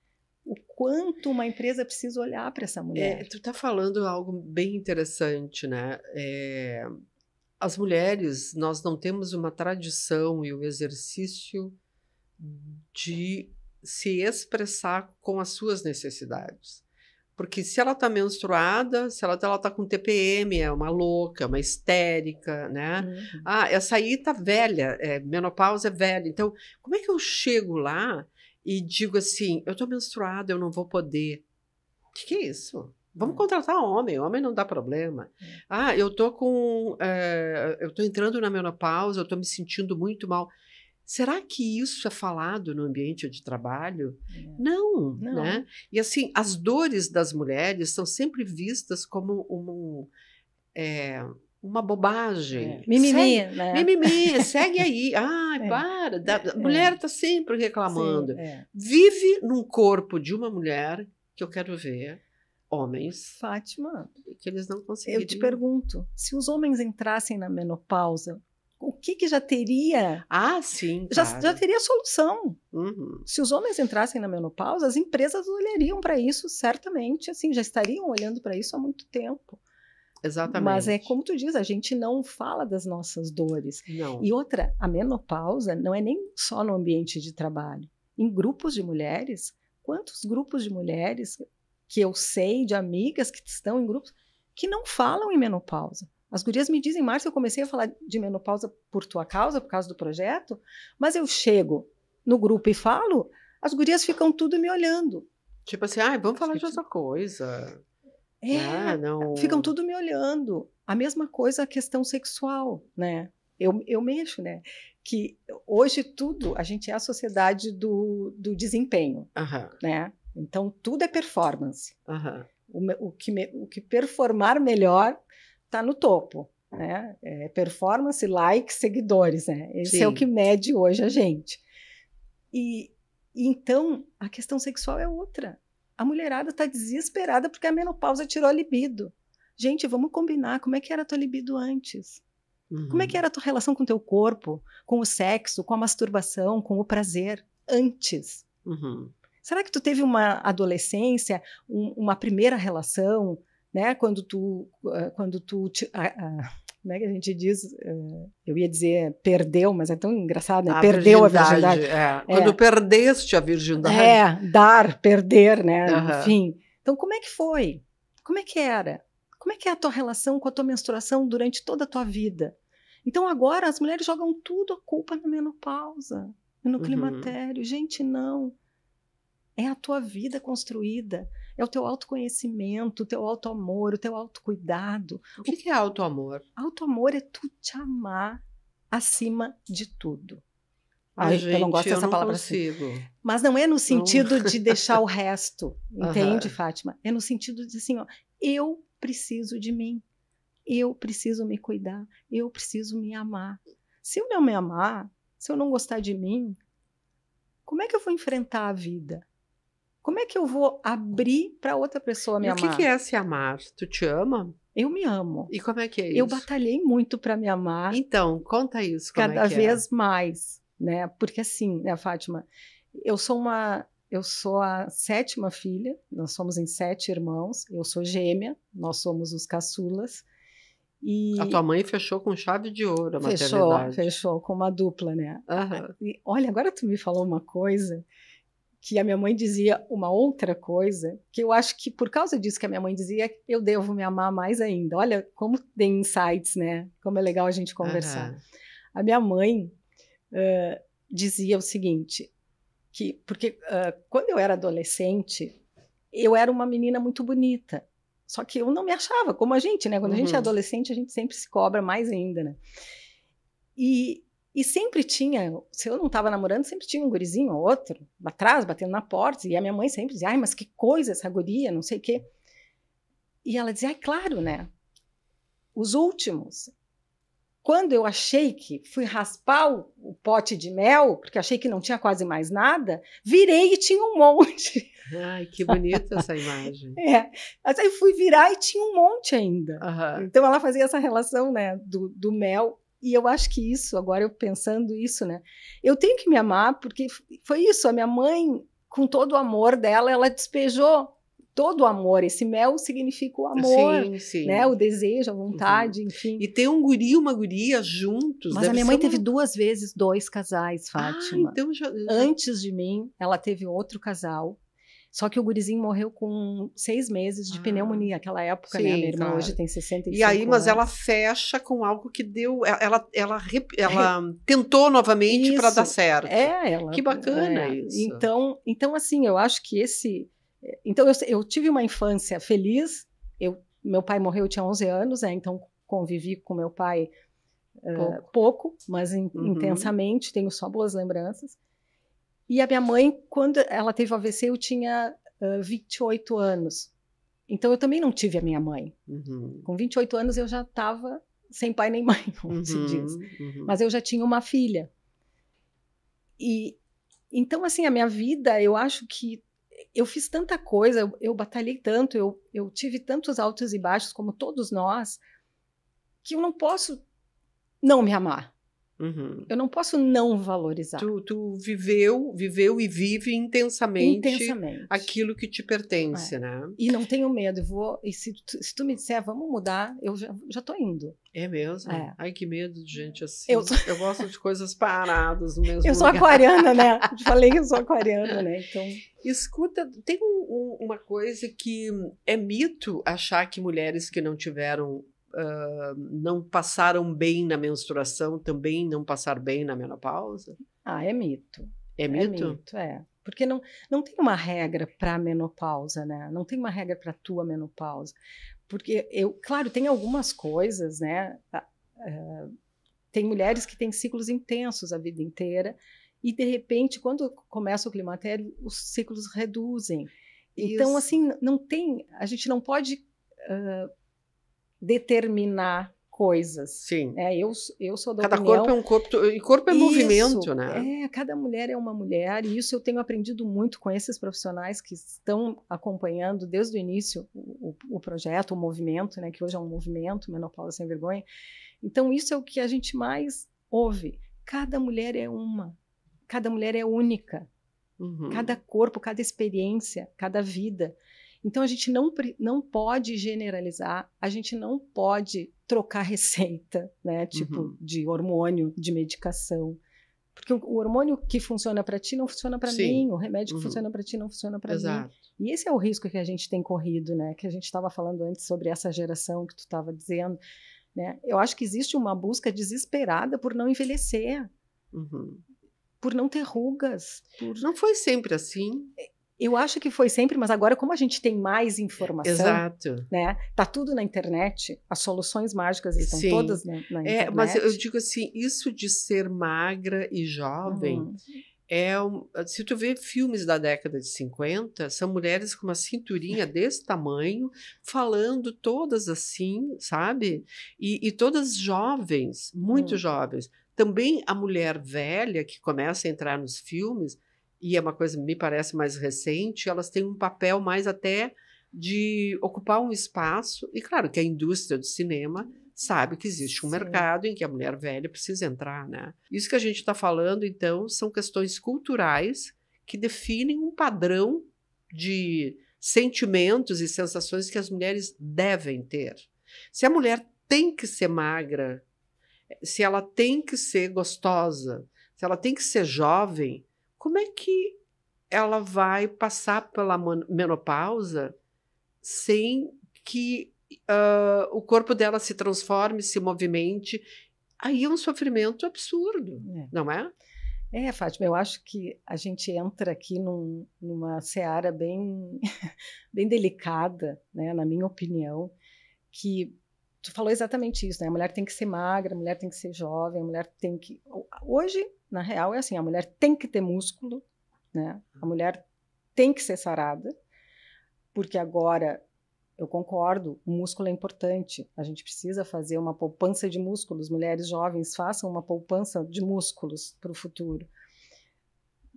o quanto uma empresa precisa olhar para essa mulher. Tu está falando algo bem interessante, né? As mulheres, nós não temos uma tradição e o exercício de se expressar com as suas necessidades. Porque se ela está menstruada, se ela está com TPM, é uma louca, uma histérica, né? Essa aí está velha, menopausa é velha. Então, como é que eu chego lá e digo assim, eu estou menstruada, eu não vou poder? O que é isso? Vamos contratar homem não dá problema. Eu estou entrando na menopausa, eu estou me sentindo muito mal. Será que isso é falado no ambiente de trabalho? Não, né? E assim, as dores das mulheres são sempre vistas como uma bobagem. Mimimi, né? Mimimi, segue aí. Para. A mulher está sempre reclamando. Sim, Vive num corpo de uma mulher que eu quero ver homens. Fátima, que eles não conseguiriam. Eu te pergunto, se os homens entrassem na menopausa, o que já teria? Sim, já teria solução. Se os homens entrassem na menopausa, as empresas olhariam para isso certamente, assim, já estariam olhando para isso há muito tempo. Exatamente. Mas é como tu diz, a gente não fala das nossas dores. Não. E outra, a menopausa não é nem só no ambiente de trabalho. Em grupos de mulheres, quantos grupos de mulheres que eu sei, de amigas que estão em grupos, que não falam em menopausa? As gurias me dizem, Márcia, eu comecei a falar de menopausa por tua causa, por causa do projeto, mas eu chego no grupo e falo, as gurias ficam tudo me olhando. Tipo assim, vamos falar de outra coisa. Não... Ficam tudo me olhando. A mesma coisa a questão sexual, né? Eu mexo, né? Que hoje tudo, a gente é a sociedade do desempenho, né? Então tudo é performance. O que performar melhor está no topo, né? Performance, likes, seguidores, né? Esse é o que mede hoje a gente. E então a questão sexual é outra. A mulherada está desesperada porque a menopausa tirou a libido. Gente, vamos combinar. Como é que era a tua libido antes? Como é que era a tua relação com o teu corpo, com o sexo, com a masturbação, com o prazer antes? Será que tu teve uma adolescência, uma primeira relação, né? Quando tu como é que a gente diz? Eu ia dizer perdeu, mas é tão engraçado, né? Perdeu a virgindade. Quando perdeste a virgindade. Dar, perder, né? Enfim. Então, como é que foi? Como é que era? Como é que é a tua relação com a tua menstruação durante toda a tua vida? Então, agora, as mulheres jogam tudo a culpa na menopausa, no climatério. Gente, não. É a tua vida construída. É o teu autoconhecimento, o teu autoamor, o teu autocuidado. O que é autoamor? Autoamor é tu te amar acima de tudo. Gente, eu não gosto dessa palavra assim. Mas não é no sentido de deixar o resto, entende, Fátima? É no sentido de assim, eu preciso de mim. eu preciso me cuidar, eu preciso me amar. Se eu não me amar, se eu não gostar de mim, como é que eu vou enfrentar a vida? Como é que eu vou abrir para outra pessoa me E amar? o que é se amar? Tu te ama? Eu me amo. E como é que é Eu isso? batalhei muito para me amar. Então, conta isso, como cada é que vez mais, né? Porque assim, né, Fátima, eu sou a 7ª filha, nós somos em 7 irmãos, eu sou gêmea, nós somos os caçulas. A tua mãe fechou com chave de ouro a maternidade. Fechou com uma dupla, né? Aham. E, olha, agora tu me falou uma coisa que a minha mãe dizia uma outra coisa, que eu acho que por causa disso que a minha mãe dizia, eu devo me amar mais ainda. Olha como tem insights, né? Como é legal a gente conversar. Aham. A minha mãe dizia o seguinte, porque quando eu era adolescente, eu era uma menina muito bonita, só que eu não me achava como a gente, né? Quando a gente é adolescente, a gente sempre se cobra mais ainda, né? E sempre tinha, se eu não estava namorando, sempre tinha um gurizinho ou outro atrás, batendo na porta, e a minha mãe sempre dizia, ai, mas que coisa essa guria, não sei o quê. E ela dizia, claro, né? Os últimos. Quando eu achei que fui raspar o pote de mel, porque achei que não tinha quase mais nada, virei e tinha um monte. Ai, que bonita essa imagem. Mas aí fui virar e tinha um monte ainda. Aham. Então ela fazia essa relação, né, do mel. E eu acho que isso, agora eu pensando isso, né, eu tenho que me amar, porque foi isso, a minha mãe, com todo o amor dela, ela despejou todo o amor. Esse mel significa o amor, Sim, sim. né, o desejo, a vontade, enfim. E tem um guri e uma guria juntos. Mas a minha mãe teve 2 vezes 2 casais, Fátima. Então já... Antes de mim, ela teve outro casal. Só que o gurizinho morreu com 6 meses de pneumonia, aquela época, sim, né? Minha irmã claro. hoje tem 65 E aí, mas anos. ela fecha com algo que deu... Ela tentou novamente para dar certo. Que bacana isso. Então, assim, eu acho que esse... Então, eu tive uma infância feliz. Meu pai morreu, eu tinha 11 anos, né? Então convivi com meu pai pouco, mas intensamente, tenho só boas lembranças. E a minha mãe, quando ela teve o AVC, eu tinha 28 anos. Então, eu também não tive a minha mãe. Com 28 anos, eu já estava sem pai nem mãe, como se diz. Mas eu já tinha uma filha. E então, assim, a minha vida, eu acho que eu fiz tanta coisa, eu batalhei tanto, eu tive tantos altos e baixos, como todos nós, que eu não posso não me amar. Eu não posso não valorizar. Tu viveu e vive intensamente aquilo que te pertence, né? E não tenho medo. E se tu me disser, vamos mudar, eu já estou indo. É mesmo? Ai, que medo de gente assim. Eu gosto de coisas paradas no mesmo lugar. Eu sou aquariana, né? Te falei que eu sou aquariana, né? Então... Escuta, tem uma coisa que é mito achar que mulheres que não tiveram... não passaram bem na menstruação, também não passar bem na menopausa? É mito. É mito? É mito, Porque não tem uma regra para a menopausa, né? Não tem uma regra para a tua menopausa. Porque, claro, tem algumas coisas, né? Tem mulheres que têm ciclos intensos a vida inteira e, de repente, quando começa o climatério, os ciclos reduzem. Então, assim, a gente não pode... determinar coisas. Sim. Eu sou da cada opinião... corpo é um corpo, e corpo é movimento, né? Cada mulher é uma mulher, e isso eu tenho aprendido muito com esses profissionais que estão acompanhando desde o início o projeto, o movimento, né, que hoje é um movimento, Menopausa Sem Vergonha. Então, isso é o que a gente mais ouve. Cada mulher é uma, cada mulher é única, cada corpo, cada experiência, cada vida. Então, a gente não pode generalizar, a gente não pode trocar receita, né? Tipo, de hormônio, de medicação. Porque o hormônio que funciona para ti não funciona para mim, o remédio que funciona para ti não funciona para mim. E esse é o risco que a gente tem corrido, né? Que a gente estava falando antes sobre essa geração que tu estava dizendo, né? Eu acho que existe uma busca desesperada por não envelhecer, por não ter rugas. Não foi sempre assim. Eu acho que foi sempre, mas agora, como a gente tem mais informação, né? Tá tudo na internet, as soluções mágicas estão todas na internet. Mas eu digo assim, isso de ser magra e jovem Se tu vê filmes da década de 50, são mulheres com uma cinturinha desse tamanho, falando todas assim, sabe? E todas jovens, muito jovens. Também a mulher velha, que começa a entrar nos filmes, e é uma coisa, me parece, mais recente, elas têm um papel mais até de ocupar um espaço, e claro que a indústria do cinema sabe que existe um mercado em que a mulher velha precisa entrar, né? Isso que a gente está falando, então, são questões culturais que definem um padrão de sentimentos e sensações que as mulheres devem ter. Se a mulher tem que ser magra, se ela tem que ser gostosa, se ela tem que ser jovem, como é que ela vai passar pela menopausa sem que o corpo dela se transforme, se movimente? Aí é um sofrimento absurdo, não é? Fátima, eu acho que a gente entra aqui numa seara bem, bem delicada, né, na minha opinião, que tu falou exatamente isso, né? A mulher tem que ser magra, a mulher tem que ser jovem, a mulher tem que... Hoje, na real, é assim, a mulher tem que ter músculo, né? A mulher tem que ser sarada, porque agora... Eu concordo, o músculo é importante. A gente precisa fazer uma poupança de músculos. Mulheres jovens façam uma poupança de músculos para o futuro.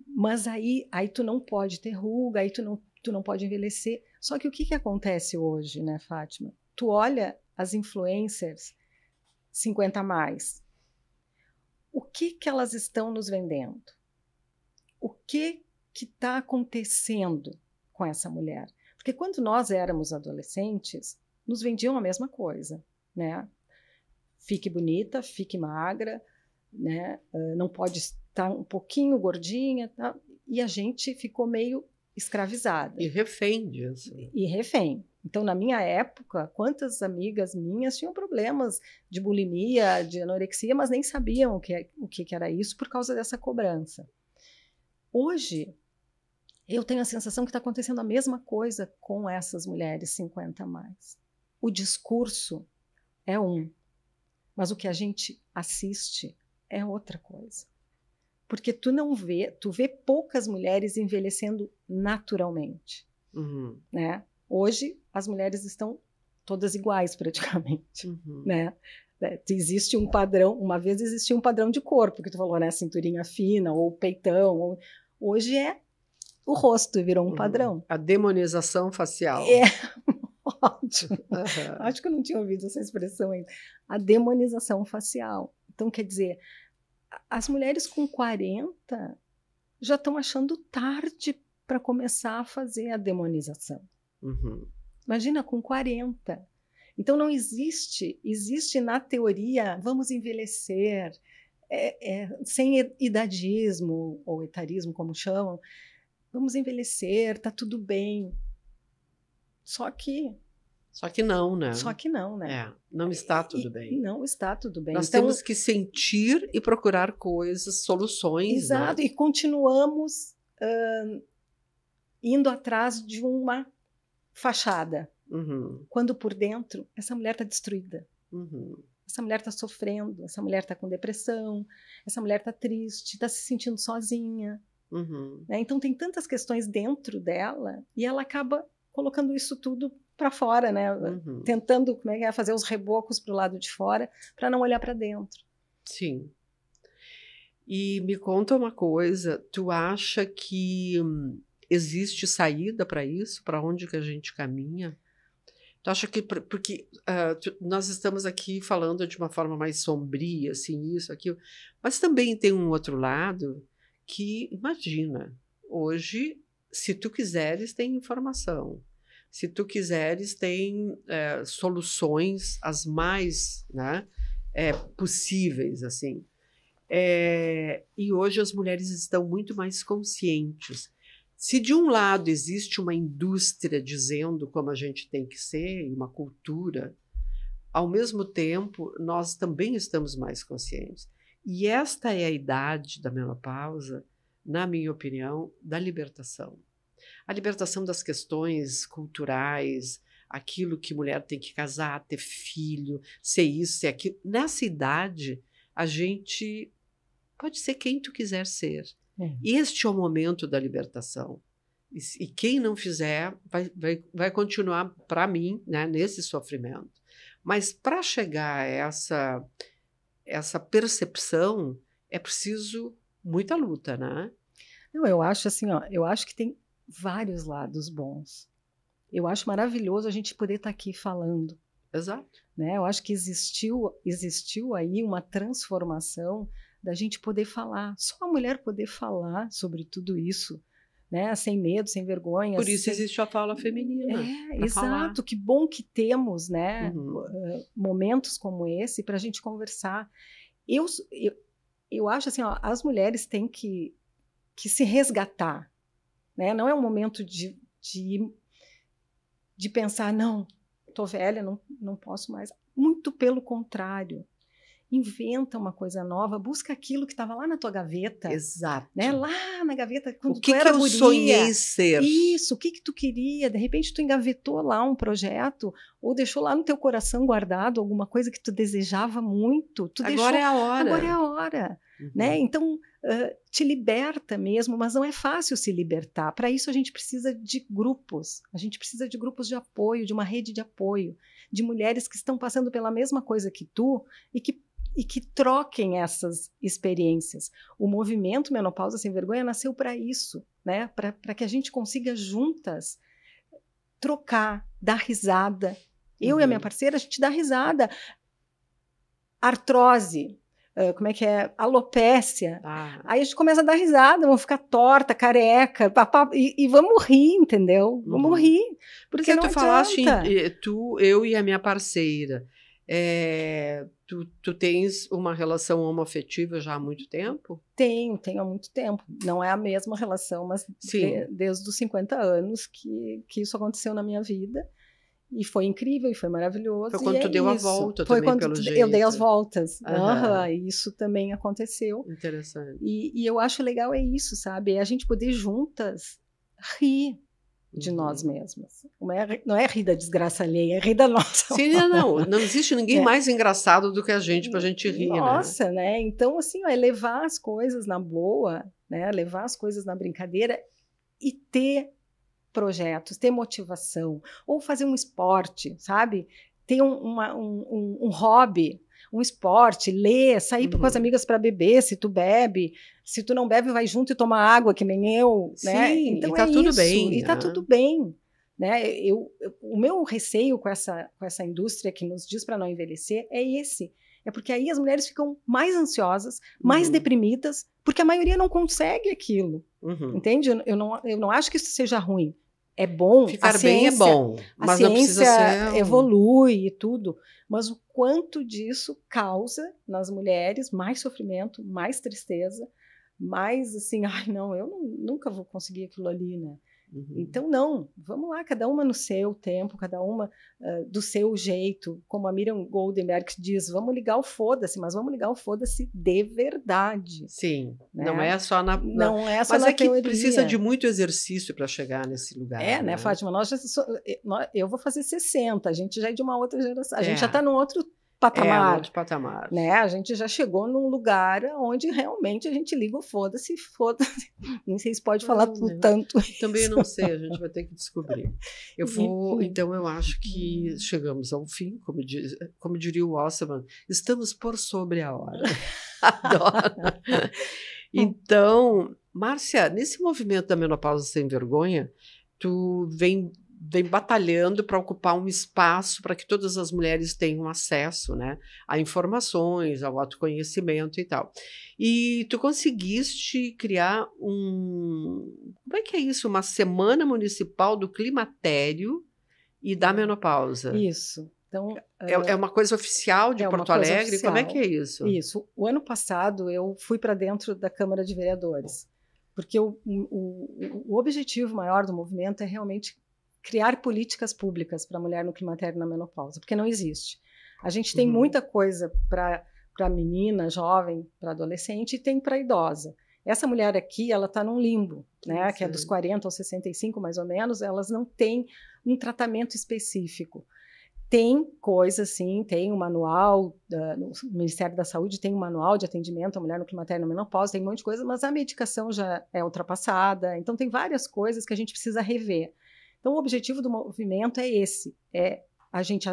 Mas aí tu não pode ter ruga, aí tu não pode envelhecer. Só que o que acontece hoje, né, Fátima? Tu olha as influencers 50 a mais. O que elas estão nos vendendo? O que está acontecendo com essa mulher? Porque quando nós éramos adolescentes, nos vendiam a mesma coisa, né? Fique bonita, fique magra, né? Não pode estar um pouquinho gordinha, tá? E a gente ficou meio escravizada. E refém disso. E refém. Então, na minha época, quantas amigas minhas tinham problemas de bulimia, de anorexia, mas nem sabiam o que era isso por causa dessa cobrança. Hoje, eu tenho a sensação que está acontecendo a mesma coisa com essas mulheres 50 a mais. O discurso é mas o que a gente assiste é outra coisa. Porque tu vê poucas mulheres envelhecendo naturalmente. Né? Hoje, as mulheres estão todas iguais praticamente. Né? Existe um padrão, uma vez existia um padrão de corpo, que tu falou, né? Cinturinha fina, ou peitão. Hoje o rosto virou um padrão. A demonização facial. Ótimo. Acho que eu não tinha ouvido essa expressão ainda. A demonização facial. Então, quer dizer, as mulheres com 40 já estão achando tarde para começar a fazer a demonização. Imagina, com 40. Então, não existe na teoria, vamos envelhecer, sem idadismo, ou etarismo, como chamam, vamos envelhecer, tá tudo bem. Só que não, né? Só que não, né? Não está tudo bem. Não está tudo bem. Nós temos que sentir e procurar coisas, soluções. Exato, né? E continuamos indo atrás de uma fachada. Quando por dentro, essa mulher está destruída. Essa mulher está sofrendo, essa mulher está com depressão, essa mulher está triste, está se sentindo sozinha. Né? Então tem tantas questões dentro dela e ela acaba colocando isso tudo para fora, né? Tentando fazer os rebocos para o lado de fora para não olhar para dentro. Sim. E me conta uma coisa, tu acha que existe saída para isso? Para onde que a gente caminha? Tu acha que... Porque nós estamos aqui falando de uma forma mais sombria, assim, isso, aquilo, mas também tem um outro lado que, imagina, hoje, se tu quiseres, tem informação. Se tu quiseres, tem soluções as mais, né, possíveis, assim. E hoje as mulheres estão muito mais conscientes. Se de um lado existe uma indústria dizendo como a gente tem que ser, uma cultura, ao mesmo tempo, nós também estamos mais conscientes. E esta é a idade da menopausa, na minha opinião, da libertação. A libertação das questões culturais, aquilo que mulher tem que casar, ter filho, ser isso, ser aquilo. Nessa idade, a gente pode ser quem tu quiser ser. Este é o momento da libertação. E quem não fizer vai continuar, para mim, né, nesse sofrimento. Mas para chegar a essa percepção, é preciso muita luta, né? Não, eu acho assim, ó, eu acho que tem vários lados bons. Eu acho maravilhoso a gente poder estar aqui falando. Exato. Né? Eu acho que existiu aí uma transformação da gente poder falar, só a mulher poder falar sobre tudo isso, né? Sem medo, sem vergonha. Por isso existe a fala feminina. Exato, falar. Que bom que temos, né? Momentos como esse para a gente conversar. Eu acho assim, ó, as mulheres têm que se resgatar, né? Não é um momento de pensar, não, estou velha, não posso mais. Muito pelo contrário. Inventa uma coisa nova, busca aquilo que estava lá na tua gaveta. Exato. Né? Lá na gaveta, quando tu era guria. O que eu sonhei ser? Isso, o que tu queria? De repente tu engavetou lá um projeto, ou deixou lá no teu coração guardado alguma coisa que tu desejava muito. Agora é a hora. Agora é a hora. Né? Então, te liberta mesmo, mas não é fácil se libertar. Para isso a gente precisa de grupos, a gente precisa de grupos de apoio, de uma rede de apoio, de mulheres que estão passando pela mesma coisa que tu e que troquem essas experiências. O movimento Menopausa Sem Vergonha nasceu para isso, né? Para que a gente consiga juntas trocar, dar risada. Eu e a minha parceira, a gente dá risada. Artrose, como é que é? Alopécia. Aí a gente começa a dar risada, vamos ficar torta, careca, e vamos rir, entendeu? Vamos rir. Porque tu falaste, eu e a minha parceira, tu tens uma relação homoafetiva já há muito tempo? Tenho há muito tempo. Não é a mesma relação, mas desde os 50 anos que isso aconteceu na minha vida. E foi incrível, e foi maravilhoso. Foi quando tu deu a volta foi também, quando pelo jeito. Eu dei as voltas. E isso também aconteceu. Interessante. E eu acho legal é isso, sabe? É a gente poder juntas rir de nós mesmas. Não é rir da desgraça alheia, é rir da nossa. Sim, não existe ninguém mais engraçado do que a gente pra gente rir, Nossa, né? Então, assim, é levar as coisas na boa, né? Levar as coisas na brincadeira e ter projetos, ter motivação, ou fazer um esporte, sabe? Ter um hobby, um esporte, ler, sair com as amigas para beber, se tu bebe, se tu não bebe, vai junto e toma água, que nem eu, né? Sim, então e tá tudo isso, bem. E tá tudo bem, né? O meu receio com essa indústria que nos diz para não envelhecer é esse. É porque aí as mulheres ficam mais ansiosas, mais deprimidas, porque a maioria não consegue aquilo. Entende? Eu não acho que isso seja ruim. É bom. Ficar bem é bom, mas não precisa ser... evolui e tudo. Mas o quanto disso causa nas mulheres mais sofrimento, mais tristeza, mais assim, ai não, eu nunca vou conseguir aquilo ali, né? Então, não, vamos lá, cada uma no seu tempo, cada uma do seu jeito, como a Miriam Goldenberg diz, vamos ligar o foda-se, mas vamos ligar o foda-se de verdade. Sim, né? Não é só na... Não é só mas na é que teoria. precisa de muito exercício para chegar nesse lugar. Né, Fátima? Eu vou fazer 60, a gente já é de uma outra geração, a gente já está num outro patamar. Outro patamar. Né? A gente já chegou num lugar onde realmente a gente liga o foda-se. Nem sei se pode falar tanto. Também não sei, a gente vai ter que descobrir. Então, eu acho que chegamos ao fim, como diria o Wasserman, estamos por sobre a hora. Adoro. Então, Márcia, nesse movimento da menopausa sem vergonha, tu vem batalhando para ocupar um espaço para que todas as mulheres tenham acesso, né, a informações, ao autoconhecimento e tal. E tu conseguiste criar como é que é isso? Uma semana municipal do climatério e da menopausa. Isso. Então, é uma coisa oficial de Porto Alegre? Como é que é isso? Isso. O ano passado eu fui para dentro da Câmara de Vereadores, porque o objetivo maior do movimento é realmente criar políticas públicas para a mulher no climatério e na menopausa, porque não existe. A gente tem muita coisa para menina, jovem, para adolescente e tem para idosa. Essa mulher aqui, ela está num limbo, né? Que é dos 40 aos 65, mais ou menos, elas não têm um tratamento específico. Tem coisa, sim, tem um manual, no Ministério da Saúde tem um manual de atendimento à mulher no climatério e na menopausa, tem um monte de coisa, mas a medicação já é ultrapassada, então tem várias coisas que a gente precisa rever. Então o objetivo do movimento é esse, é a gente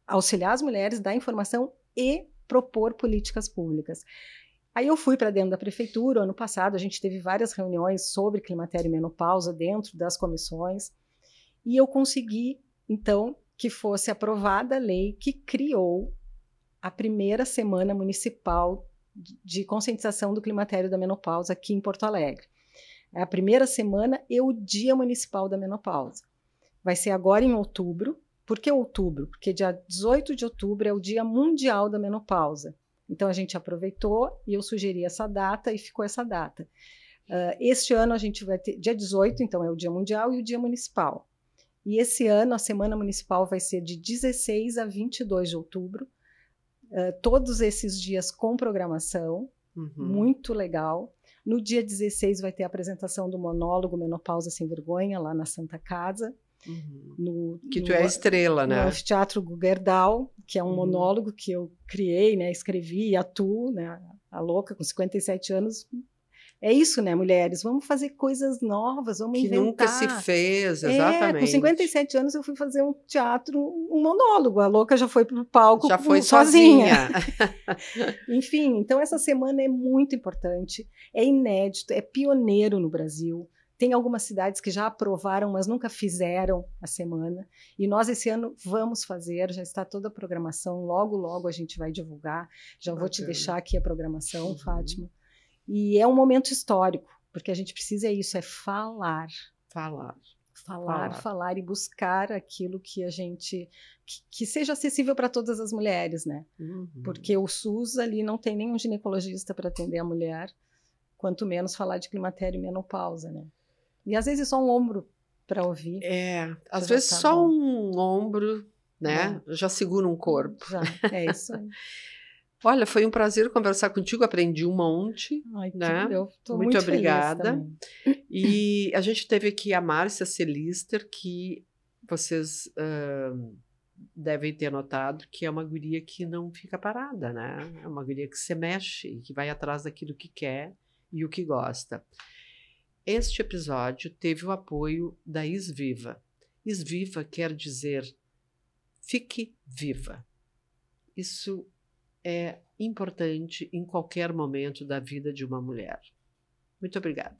auxiliar as mulheres, dar informação e propor políticas públicas. Aí eu fui para dentro da prefeitura, ano passado a gente teve várias reuniões sobre climatério e menopausa dentro das comissões, e eu consegui, então, que fosse aprovada a lei que criou a primeira semana municipal de conscientização do climatério e da menopausa aqui em Porto Alegre. É a primeira semana e o Dia Municipal da Menopausa. Vai ser agora em outubro. Por que outubro? Porque dia 18 de outubro é o Dia Mundial da Menopausa. Então a gente aproveitou e eu sugeri essa data e ficou essa data. Este ano a gente vai ter dia 18, então é o Dia Mundial e o Dia Municipal. E esse ano a Semana Municipal vai ser de 16 a 22 de outubro, todos esses dias com programação, muito legal. No dia 16 vai ter a apresentação do monólogo Menopausa Sem Vergonha, lá na Santa Casa. Que tu é a estrela, né? No Anfiteatro Gugerdau, que é um monólogo que eu criei, né, escrevi e atuo, né, a louca, com 57 anos. É isso, né, mulheres? Vamos fazer coisas novas, vamos inventar. Que nunca se fez, exatamente. Com 57 anos eu fui fazer um teatro, um monólogo. A louca já foi para o palco já foi sozinha. Enfim, então essa semana é muito importante, é inédito, é pioneiro no Brasil. Tem algumas cidades que já aprovaram, mas nunca fizeram a semana. E nós esse ano vamos fazer, já está toda a programação, logo, logo a gente vai divulgar. Já vou te deixar aqui a programação, Fátima. E é um momento histórico, porque a gente precisa isso, é falar. Falar e buscar aquilo que a gente... que seja acessível para todas as mulheres, né? Porque o SUS ali não tem nenhum ginecologista para atender a mulher, quanto menos falar de climatério e menopausa, né? E às vezes só um ombro para ouvir. Às vezes só um ombro, né? Já segura um corpo. Já, é isso aí. Olha, foi um prazer conversar contigo, aprendi um monte. Ai, né? Eu tô muito obrigada. Feliz E a gente teve aqui a Márcia Celister, que vocês devem ter notado que é uma guria que não fica parada, né? É uma guria que se mexe, que vai atrás daquilo que quer e o que gosta. Este episódio teve o apoio da Isviva. Isviva quer dizer fique viva. Isso é importante em qualquer momento da vida de uma mulher. Muito obrigada.